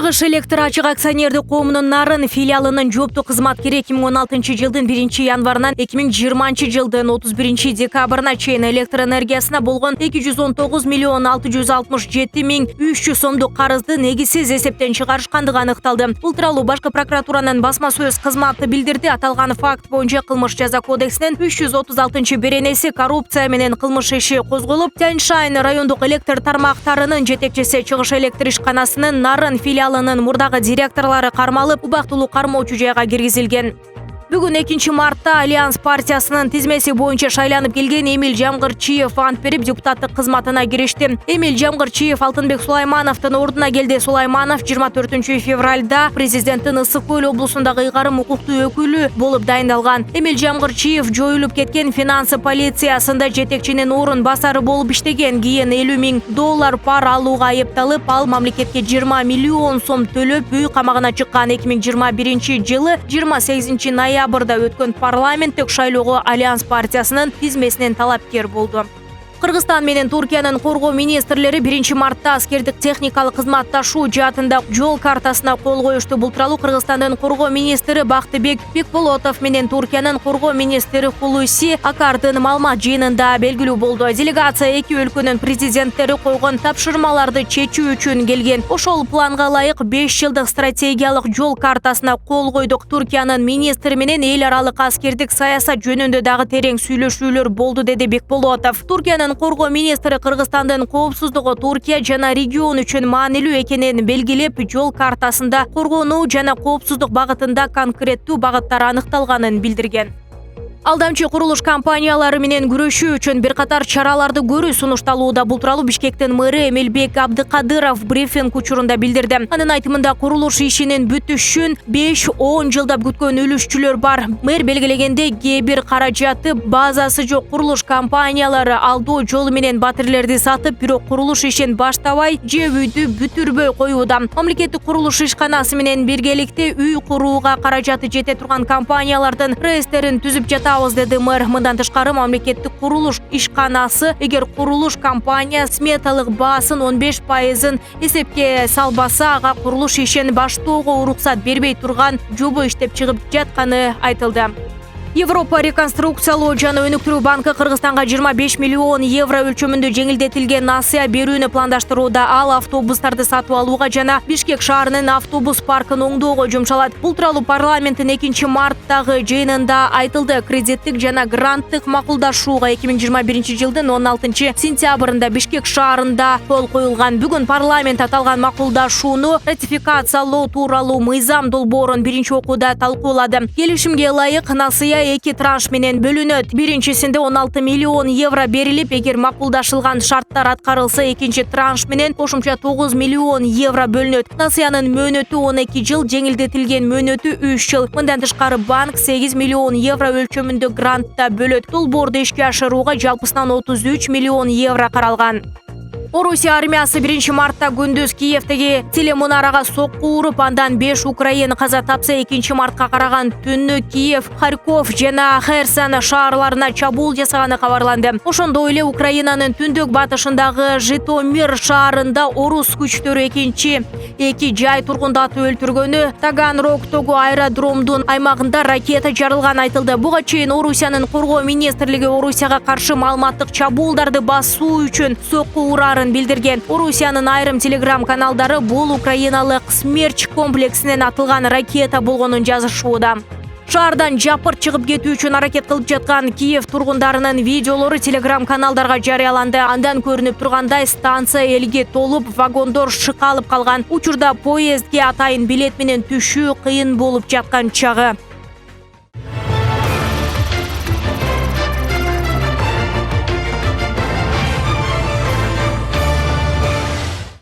Чыгыш электр ачык акционердик коомунун Нарын филиалынын жооптуу кызматкери 2016-жылдын 1-январынан 2020-жылдын 31-декабрына чейин электр энергиясына болгон 219 миллион 667 миң 300 сомдук карызды негизсиз эсептен чыгарышкандыгы аныкталды. Бул тууралуу Башкы прокуратуранын басма сөз кызматы билдирди. Аталган факт боюнча Кылмыш жаза кодексинин 336-беренеси коррупция менен кылмыш иши козголуп, Тянь-Шань райондук электр тармактарынын жетекчиси Чыгыш электр ишканасынын Нарын филиалынын мурдагы директорлору кармалып, убактылуу кармоочу жайга киргизилген. Бүгүн 2-мартта Альянс партиясынын тизмеси боюнча шайланып келген Эмиль Жамгырчиев ант берип депутаттык кызматына киришти. Эмиль Жамгырчиев Алтынбек Сулаймановдун ордуна келди. Сулайманов 24-февралда президенттин Ысык Көл облусундагы ыйгарым укуктуу өкүлү болуп дайындалган. Эмиль Жамгырчиев жоюлуп кеткен финансы полициясында жетекчинин орун басары болуп иштеген. Кийин $50 миң пара алууга айыпталып, ал мамлекетке 20 миллион сом төлөп үй камагына чыккан. 2021-жылы 28 ноябрда өткөн парламенттик шайлоого Альянс партиясынын тизмесинен талапкер болду. Кыргызстан менен Туркиянын коргоо министрлери 1-мартта аскердик техникалык кызматташуу жаатында жол картасына кол коюшту. Бул тууралуу Кыргызстандын коргоо министри Бактыбек Бекболотов менен Туркиянын коргоо министри Хулуси Акардын маалымат жыйынында белгилүү болду. Делегация эки өлкөнүн президенттери койгон тапшырмаларды чечүү үчүн келген. Ошол планга ылайык 5 жылдык стратегиялык жол картасына кол койдук. Туркиянын министри менен эл аралык аскердик саясат жөнүндө дагы терең сүйлөшүүлөр болду, деди Бекболотов. Туркиянын коргоо министри Кыргызстандын коопсуздугу Туркия жана регион үчүн маанилүү экенин белгилеп, жол картасында коргонуу жана коопсуздук багытында конкреттүү багыттар аныкталганын билдирген. Алдамчы курулуш компаниялары менен күрөшүү үчүн бир катар чараларды көрүү сунушталууда. Бул тууралуу Бишкектин мэрі Эмилбек Абдыкадыров брифинг учурунда билдирди. Анын айтымында курулуш ишинин бүтүшүн 5-10 жылдап күткөн үлүшчүлөр бар. Мэр белгилегендей, кээ бир каражаты базасы жок курулуш компаниялары алдоо жолу менен батирлерди сатып, бирок курулуш ишин баштабай же үйдү бүтүрбөй коюуда. Мамлекеттик курулуш ишканасы менен биргеликте үй курууга каражаты жете турган компаниялардын реестерин түзүп деди мэр. Мындан тышкары мамлекеттик курулуш ишканасы эгер курулуш компания сметалык баасын 15% эсепке салбаса, ага курулуш ишин баштоого уруксат бербей турган жобо иштеп чыгып жатканы айтылды. Европа реконструкциялоо жана өнүктүрүү банкы Кыргызстанга 25 миллион евро өлчөмүндө жеңилдетилген насыя берүүнү пландаштырууда. Ал автобустарды сатып алууга жана Бишкек шаарынын автобус паркын оңдоого жумшалат. Бул тууралуу парламенттин 2-марттагы жыйынында айтылды. Кредиттик жана гранттык макулдашууга 2021-жылдын 16-сентябрында Бишкек шаарында кол коюлган. Бүгүн парламент аталган макулдашууну ратификациялоо тууралуу мыйзам долбоорун биринчи окууда талкуулады. Келишимге ылайык насыя эки транш менен бөлүнөт. Биринчисинде 16 миллион евро берилип, эгер макулдашылган шарттар аткарылса, экинчи транш менен кошумча 9 миллион евро бөлүнөт. Насыянын мөөнөтү 12 жыл, жеңилдетилген мөөнөтү 3 жыл. Мындан тышкары банк 8 миллион евро өлчөмүндө грантта бөлөт. Долбоорду ишке ашырууга жалпысынан 33 миллион евро каралган. Орусия армиясы 1-мартта күндүз Киевдеги телемунарага сокку уруп, андан 5 украин каза тапса, 2-мартка караган түнү Киев, Харьков жана Херсон шаарларына чабуул жасаганы кабарланды. Ошондой эле Украинанын түндүк батышындагы Житомир шаарында орус күчтөрү эки жай тургундарды өлтүргөнү, Таганрогтогу аэродромдун аймагында ракета жарылганы айтылды. Буга чейин Орусиянын коргоо министрлиги Орусияга каршы маалыматтык чабуулдарды басуу үчүн сокку урарын билдирген. Орусиянын айрым телеграм каналдары бул украиналык Смерч комплексинен атылган ракета болгонун жазышууда. Шаардан жапырт чыгып кетүү үчүн аракет кылып жаткан Киев тургундарынын видеолору телеграм каналдарга жарыяланды. Андан көрүнүп тургандай, станция элге толуп, вагондор шыкалып калган. Учурда поездге атайын билет менен түшүү кыйын болуп жаткан чагы.